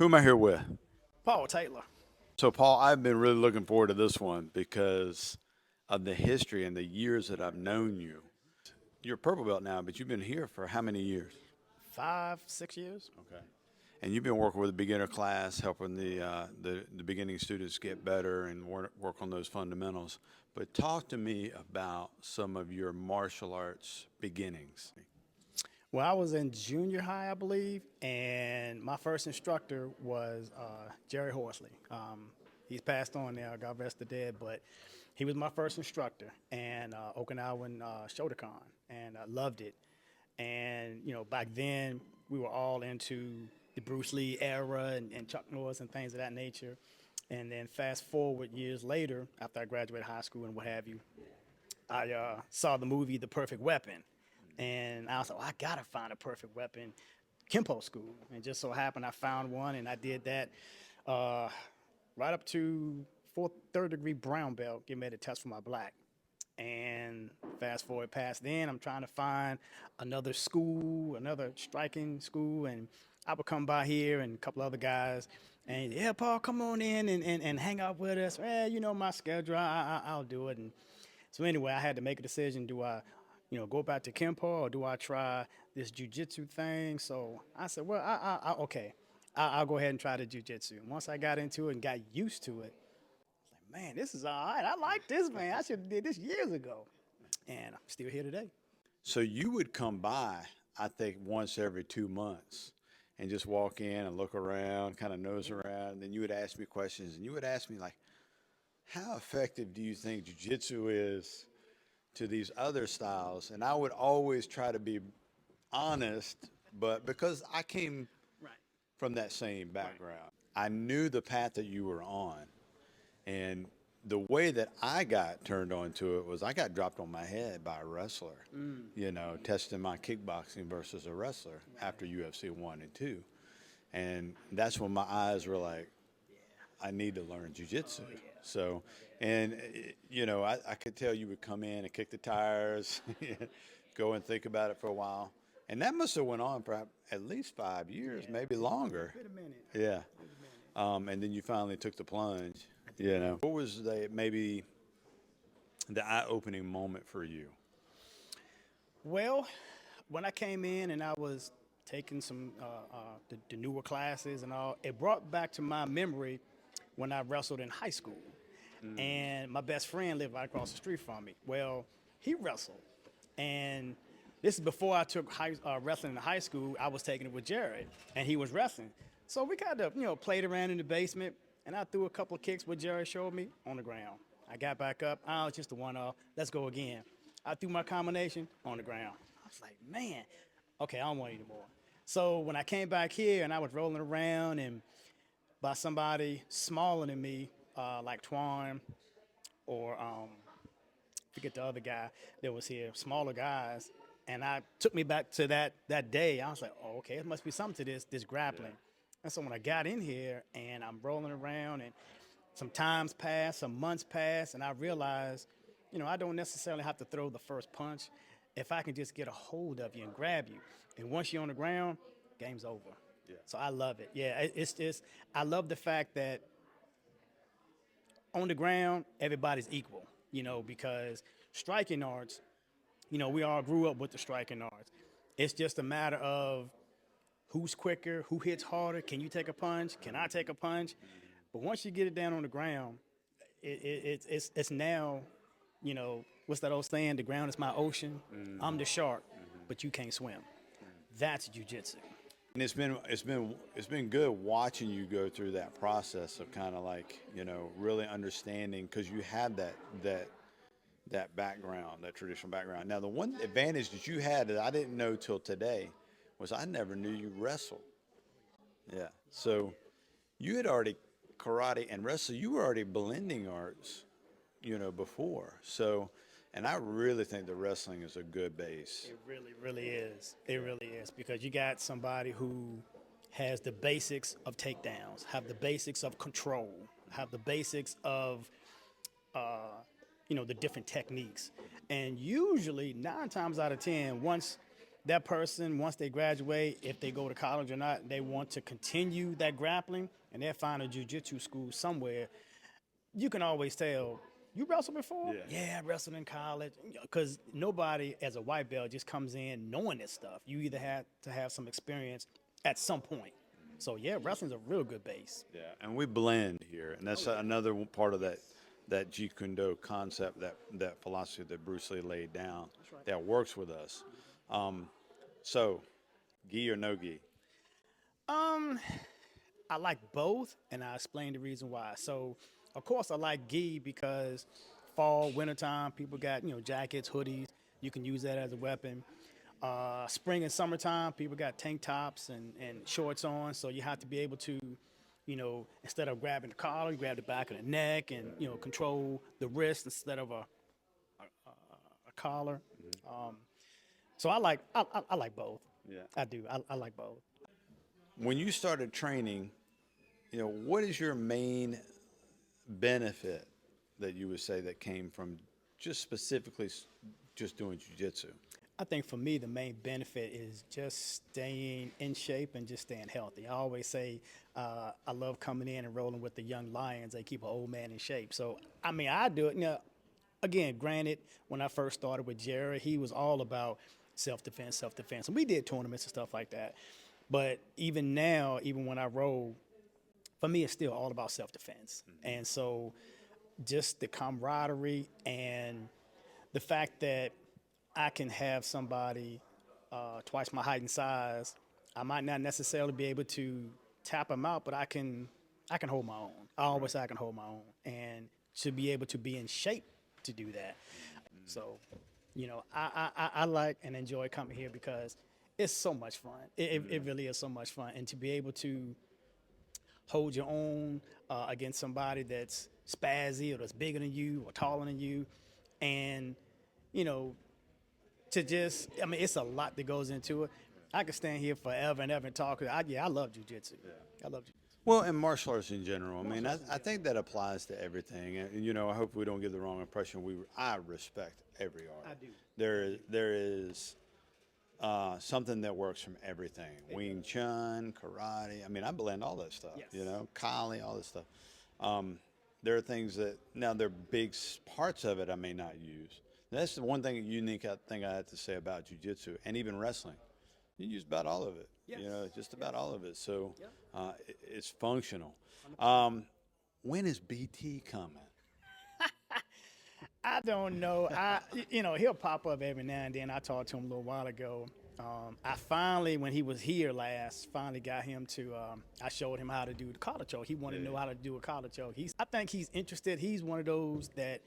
Who am I here with? Paul Taylor. So, Paul, I've been really looking forward to this one because of the history and the years that I've known you. You're a purple belt now, but you've been here for how many years? 5, 6 years. Okay. And you've been working with the beginner class, helping the beginning students get better and work on those fundamentals. But talk to me about some of your martial arts beginnings. Well, I was in junior high, I believe, and my first instructor was Jerry Horsley. He's passed on now, God rest the dead, but he was my first instructor, and Okinawan Shotokan, and I loved it. And back then we were all into the Bruce Lee era and Chuck Norris and things of that nature. And then fast forward years later, after I graduated high school and what have you, I saw the movie The Perfect Weapon, and I was like, well, I gotta find a perfect weapon, Kempo school, and just so happened I found one, and I did that uh, right up to third degree brown belt, getting ready to test for my black. And fast forward past then, I'm trying to find another school, another striking school, and I would come by here and a couple other guys, and yeah, Paul, come on in and hang out with us. You know my schedule, I'll do it. And so anyway, I had to make a decision. Do I, go back to Kempo or do I try this jujitsu thing? So I said, well, okay, I'll go ahead and try the jujitsu. And once I got into it and got used to it, man, this is all right. I like this, man. I should have did this years ago. And I'm still here today. So you would come by, I think, once every 2 months and just walk in and look around, kind of nose around. And then you would ask me questions, and you would ask me, like, how effective do you think jujitsu is to these other styles? And I would always try to be honest, but because I came Right, from that same right. background, I knew the path that you were on. And the way that I got turned on to it was I got dropped on my head by a wrestler, testing my kickboxing versus a wrestler after UFC 1 and 2. And that's when my eyes were like, I need to learn jujitsu. So, and I could tell you would come in and kick the tires, go and think about it for a while, and that must have went on for at least 5 years, maybe longer. Wait a minute. Yeah. Wait a minute. And then you finally took the plunge. What was maybe the eye-opening moment for you? Well, when I came in and I was taking some the newer classes and all, it brought back to my memory when I wrestled in high school. And my best friend lived right across the street from me. Well, he wrestled, and this is before I took wrestling in high school. I was taking it with Jared, and he was wrestling. So we kind of played around in the basement, and I threw a couple of kicks what Jared showed me on the ground. I got back up. Oh, it's just a one-off. Let's go again. I threw my combination on the ground. I was like, man, okay, I don't want it anymore. So when I came back here and I was rolling around and by somebody smaller than me, like Twan or forget the other guy that was here, smaller guys, and I took me back to that day. I was like, oh, okay, it must be something to this grappling. And so when I got in here and I'm rolling around and some times pass, some months pass, and I realized, I don't necessarily have to throw the first punch. If I can just get a hold of you and grab you, and once you're on the ground, game's over. So I love it. Yeah, it's just I love the fact that on the ground everybody's equal. Because striking arts, we all grew up with the striking arts. It's just a matter of who's quicker, who hits harder. Can you take a punch? Can I take a punch? But once you get it down on the ground, it's now, what's that old saying? The ground is my ocean. I'm the shark, but you can't swim. That's jujitsu. And it's been good watching you go through that process of kind of like really understanding because you had that background, that traditional background. Now the one advantage that you had that I didn't know till today was I never knew you wrestled. Yeah. So you had already karate and wrestling. You were already blending arts, before. So, and I really think the wrestling is a good base. It really, really is. It really is because you got somebody who has the basics of takedowns, have the basics of control, have the basics of, the different techniques. And usually, 9 times out of 10, once that person, once they graduate, if they go to college or not, they want to continue that grappling and they find a jiu-jitsu school somewhere, you can always tell, you wrestled before? Yeah, I wrestled in college. Because nobody as a white belt just comes in knowing this stuff. You either have to have some experience at some point. So yeah, wrestling's a real good base. Yeah, and we blend here, and that's another part of that Jeet Kune Do concept, that philosophy that Bruce Lee laid down that works with us. So, gi or no gi? I like both, and I'll explain the reason why. So, of course, I like gi because fall, wintertime, people got, jackets, hoodies. You can use that as a weapon. Spring and summertime, people got tank tops and shorts on, so you have to be able to, instead of grabbing the collar, you grab the back of the neck and, control the wrist instead of a collar. So I like both. Yeah. I do. I like both. When you started training, what is your main benefit that you would say that came from just specifically just doing jiu-jitsu? I think for me, the main benefit is just staying in shape and just staying healthy. I always say I love coming in and rolling with the young lions. They keep an old man in shape. So, I do it. Again, granted, when I first started with Jerry, he was all about self-defense. And we did tournaments and stuff like that. But even now, even when I roll, for me, it's still all about self-defense. And so just the camaraderie and the fact that I can have somebody twice my height and size. I might not necessarily be able to tap them out, but I can hold my own. I always say I can hold my own, and to be able to be in shape to do that. So, I like and enjoy coming here because it's so much fun. It really is so much fun, and to be able to hold your own against somebody that's spazzy or that's bigger than you or taller than you, and to just, it's a lot that goes into it. I could stand here forever and ever and talk. I love jiu-jitsu. I love jiu-jitsu. Well, and martial arts in general. I think that applies to everything. And, I hope we don't give the wrong impression. I respect every art. I do. There is something that works from everything. Wing Chun, karate. I blend all that stuff. Yes. Kali, all this stuff. There are things that, now they're big parts of it I may not use. That's the one thing unique thing I have to say about jiu-jitsu and even wrestling. You use about all of it. Yes. Just about all of it. So it's functional. When is BT coming? I don't know. He'll pop up every now and then. I talked to him a little while ago. I finally, when he was here last, got him to, I showed him how to do the collar choke. He wanted to know how to do a collar choke. I think he's interested. He's one of those that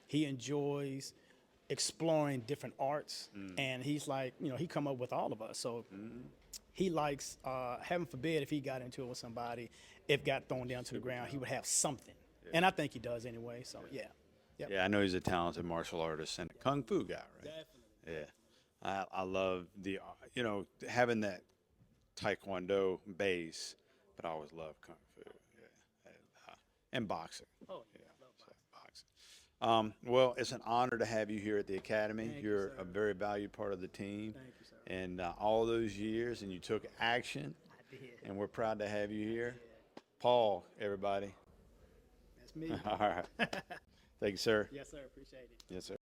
he enjoys exploring different arts. And he's like, he come up with all of us. So he likes, heaven forbid if he got into it with somebody, if got thrown down to the ground, he would have something. And I think he does anyway. So, yeah. Yep. Yeah, I know he's a talented martial artist and a kung fu guy, right? Definitely. Yeah. I love the, having that taekwondo base, but I always love kung fu. Yeah. And boxing. Oh, yeah. Boxing. Well, it's an honor to have you here at the Academy. Thank you, You're sir. a very valued part of the team. Thank you, sir. And all those years, and you took action, I did. and we're proud to have you here. Paul, everybody. That's me. All right. Thank you, sir. Yes, sir. Appreciate it. Yes, sir.